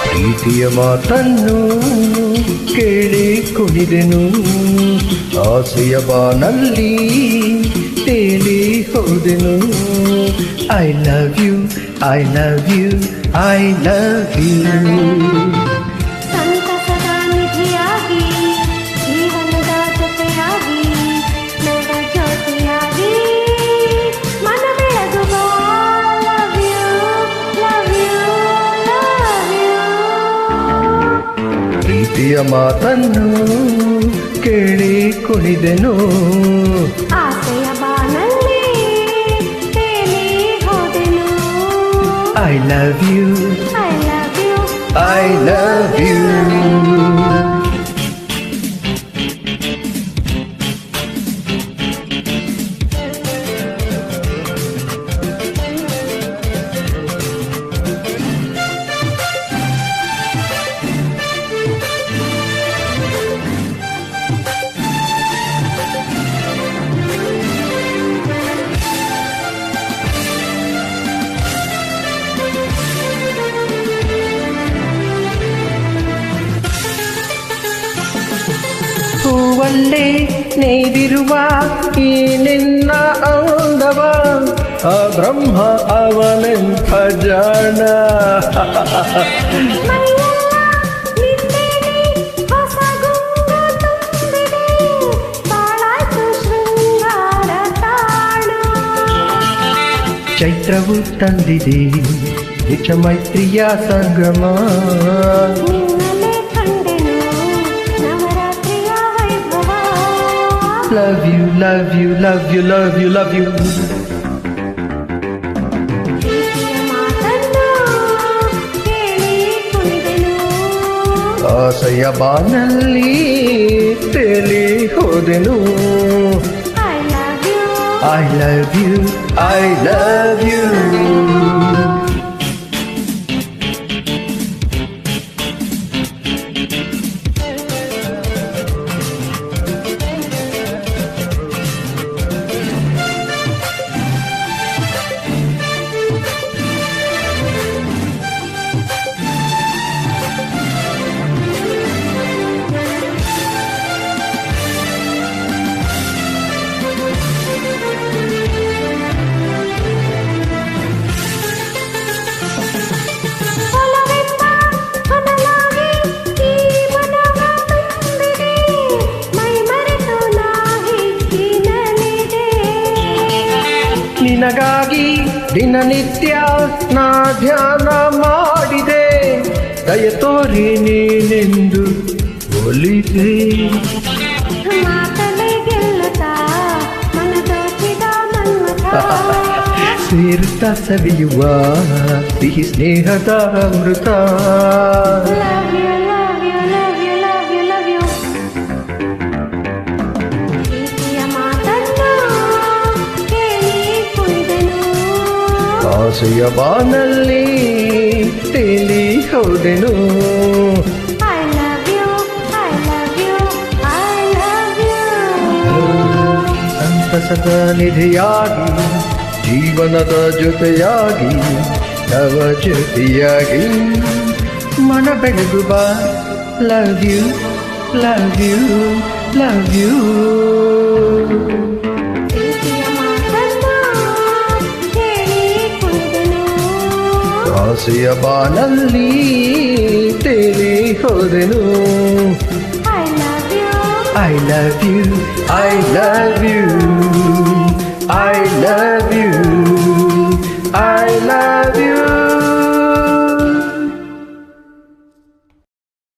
ಪ್ರೀತಿಯ ಮಾತನ್ನು ಕೇಳಿ ಕುಣಿದೆನು, ಆಸೆಯ ಬಾನಲ್ಲಿ ತೇಲಿ ಹೋದೆನು. I love you, I love you, I love you. ಸಂತಸದ ನಿಧಿಯಾಗಿ, ಜೀವನದ ಜೊತೆಯಾಗಿ, ನವ ಜ್ಯೋತಿಯಾಗಿ ಮನ ಬೆಳಗುವ. Love you, love you, love you. ಪ್ರೀತಿಯ ಮಾತನ್ನು ಕೇಳಿ ಕುಣಿದೆನು, ಆಸೆಯ ಬಾನಲ್ಲಿ ತೇಲಿ ಹೋದೆನು. I love you, I love you, I love you. ಹೂವಲ್ಲೇ ನೇದಿರುವ ಈ ನಿನ್ನ ಅಂದವ, ಆ ಬ್ರಹ್ಮ ಅವನೆಂಥ ಜಾಣ. ಮೈಯೆಲ್ಲ ನಿನ್ನೇನೆ ಹೊಸ ಗುಂಗು ತುಂಬಿದೆ, ಬಾಳಾಯ್ತು ಶೃಂಗಾರ ತಾಣ. ಚೈತ್ರವು ತಂದಿದೆ ನಿಜ ಮೈತ್ರಿಯ ಸಂಗಮ, ನಿನ್ನಲೆ ಕಂಡೆನು ನವರಾತ್ರಿಯ ವೈಭವ. Love you, love you, love you, love you, love you. ಪ್ರೀತಿಯ ಮಾತನ್ನು ಕೇಳಿ ಕುಣಿದೆನು, ಆಸೆಯ ಬಾನಲ್ಲಿ ತೇಲಿ ಹೋದೆನು. I love you, I love you, I love you. ಒಲವೆಂಬ ಹೊನಲಾಗಿ ಈ ಮನವ ತುಂಬಿದೆ, ಮೈ ಮರೆತು ನಾ ಹಿಗ್ಗಿನಲಿದೆ. ನಿನಗಾಗಿ ದಿನನಿತ್ಯ ನಾ ಧ್ಯಾನ ಮಾಡಿದೆ, ದಯ ತೋರಿ ನೀನೆಂದು ಒಲಿದೆ. ಮಾತಲೆ ಗೆಲ್ಲುತ್ತಾ ಮನ ದೋಚಿದ ಮನ್ಮಥ. ಸೇರುತ್ತ ಸವಿಯುವ ಸಿಹಿ ಸ್ನೇಹದ ಅಮೃತ. Love you, love you, love you, love you, love you. ಪ್ರೀತಿಯ ಮಾತನ್ನು ಕೇಳಿ ಕುಣಿದೆನು, ಆಸೆಯ ಬಾನಲ್ಲಿ ತೇಲಿ ಹೋದೆನು. I love you, I love you, I love you. ಸಂತಸದ ನಿಧಿಯಾಗಿ, ಜೀವನದ ಜೊತೆಯಾಗಿ, ನವ ಜ್ಯೋತಿಯಾಗಿ ಮನ ಬೆಳಗುವ. Love you, love you, love you. ಪ್ರೀತಿಯ ಮಾತನ್ನು ಕೇಳಿ ಕುಣಿದೆನು, ಆಸೆಯ ಬಾನಲ್ಲಿ ತೇಲಿ ಹೋದೆನು. I love you, I love you, I love you, I love you.